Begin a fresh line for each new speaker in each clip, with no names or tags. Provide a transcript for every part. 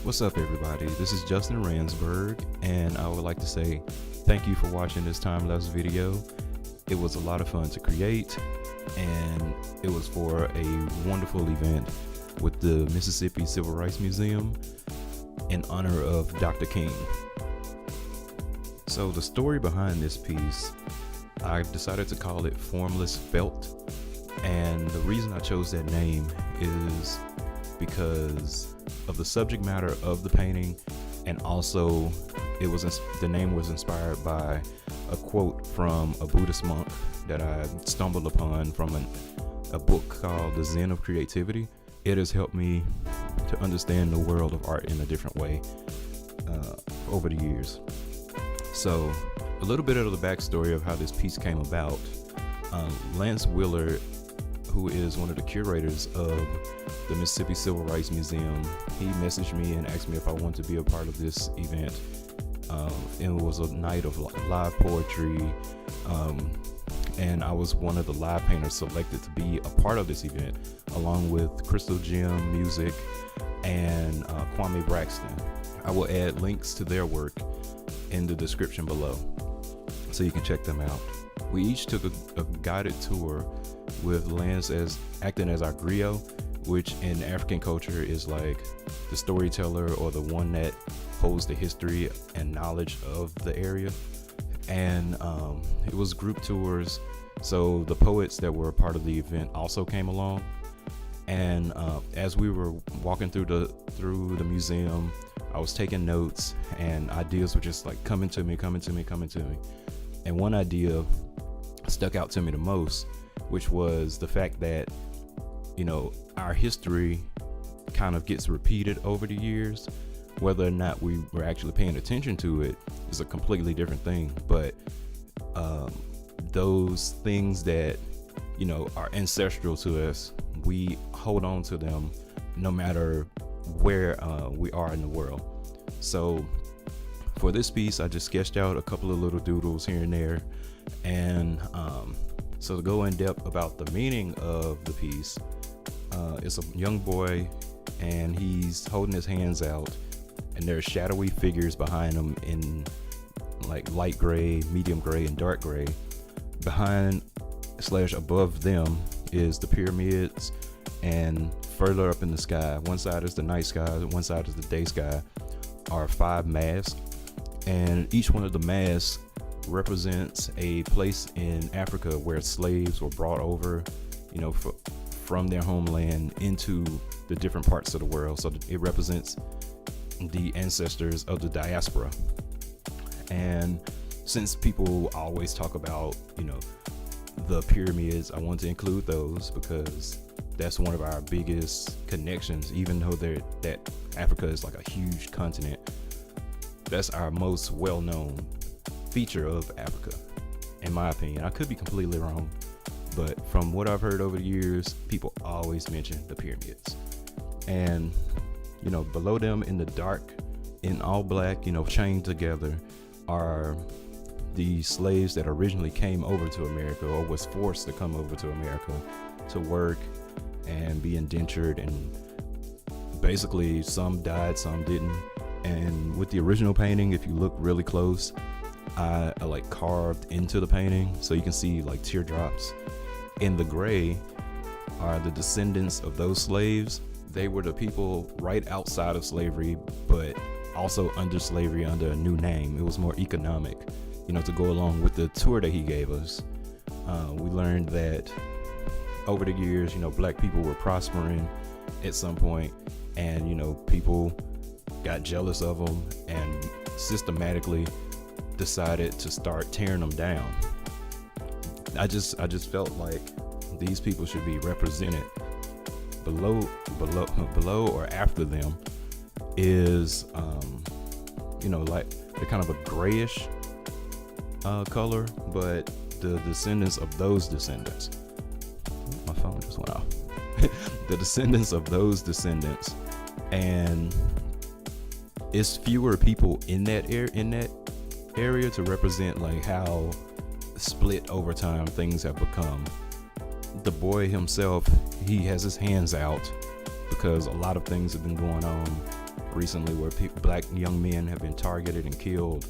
What's up, everybody? This is Justin Ransburg, and I would like to say thank you for watching this time-lapse video. It was a lot of fun to create, and it was for a wonderful event with the Mississippi Civil Rights Museum in honor of Dr. King. So the story behind this piece, I decided to call it Formless Felt, and the reason I chose that name is because of the subject matter of the painting, and also the name was inspired by a quote from a Buddhist monk that I stumbled upon from a book called The Zen of Creativity. It has helped me to understand the world of art in a different way over the years. So a little bit of the backstory of how this piece came about. Lance Willard, who is one of the curators of the Mississippi Civil Rights Museum, he messaged me and asked me if I wanted to be a part of this event. It was a night of live poetry, and I was one of the live painters selected to be a part of this event, along with Crystal Gem Music and Kwame Braxton. I will add links to their work in the description below, so you can check them out. We each took a guided tour with Lance acting as our griot, which in African culture is like the storyteller or the one that holds the history and knowledge of the area. And it was group tours, so the poets that were a part of the event also came along. And as we were walking through the museum, I was taking notes, and ideas were just like coming to me. And one idea stuck out to me the most, which was the fact that, you know, our history kind of gets repeated over the years. Whether or not we were actually paying attention to it is a completely different thing. But those things that, you know, are ancestral to us, we hold on to them no matter where we are in the world. So for this piece, I just sketched out a couple of little doodles here and there. And so to go in depth about the meaning of the piece, it's a young boy, and he's holding his hands out, and there's shadowy figures behind him in like light gray, medium gray, and dark gray. Behind / above them is the pyramids, and further up in the sky, one side is the night sky, one side is the day sky, are 5 masks, and each one of the masks represents a place in Africa where slaves were brought over, you know, from their homeland into the different parts of the world. So it represents the ancestors of the diaspora. And since people always talk about, you know, the pyramids, I want to include those because that's one of our biggest connections. Even though that Africa is like a huge continent, that's our most well-known feature of Africa, in my opinion. I could be completely wrong, but from what I've heard over the years, people always mention the pyramids. And, you know, below them in the dark, in all black, you know, chained together, are the slaves that originally came over to America, or was forced to come over to America to work and be indentured, and basically some died, some didn't. And with the original painting, if you look really close, I like carved into the painting, so you can see like teardrops. In the gray are the descendants of those slaves. They were the people right outside of slavery, but also under slavery under a new name. It was more economic, you know, to go along with the tour that he gave us. We learned that over the years, you know, black people were prospering at some point, and, you know, people got jealous of them and systematically decided to start tearing them down. I just felt like these people should be represented. Below or after them is you know, like they're kind of a grayish color, but the descendants of those descendants, my phone just went off. The descendants of those descendants, and it's fewer people in that area to represent like how split over time things have become. The boy himself, he has his hands out because a lot of things have been going on recently where black young men have been targeted and killed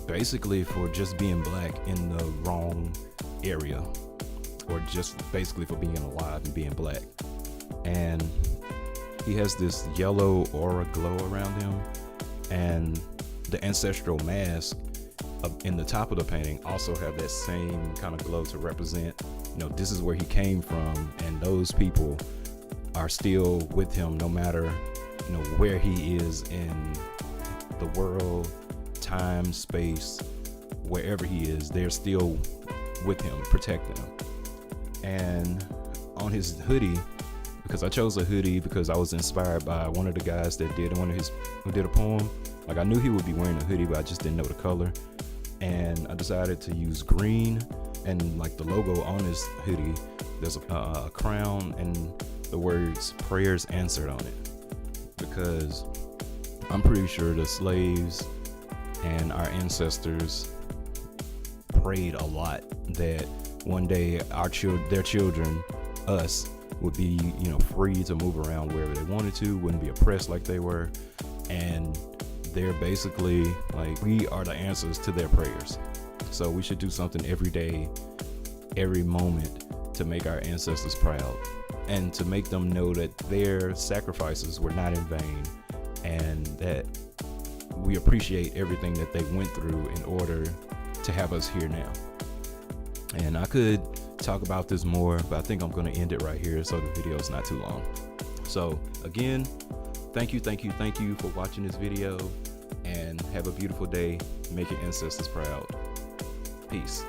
basically for just being black in the wrong area, or just basically for being alive and being black. And he has this yellow aura glow around him, and the ancestral mask in the top of the painting also have that same kind of glow to represent, this is where he came from, and those people are still with him no matter where he is in the world, time, space, wherever he is, they're still with him, protecting him. And on his hoodie, because I chose a hoodie because I was inspired by one of the guys that did who did a poem. Like, I knew he would be wearing a hoodie, but I just didn't know the color. And I decided to use green, and like the logo on his hoodie, there's a crown and the words "prayers answered" on it, because I'm pretty sure the slaves and our ancestors prayed a lot that one day their children, us, would be free to move around wherever they wanted to, wouldn't be oppressed like they were. And they're basically like, we are the answers to their prayers. So we should do something every day, every moment, to make our ancestors proud, and to make them know that their sacrifices were not in vain, and that we appreciate everything that they went through in order to have us here now. And I could talk about this more, but I think I'm going to end it right here so the video is not too long. So again, thank you for watching this video, and have a beautiful day. Make your ancestors proud. Peace.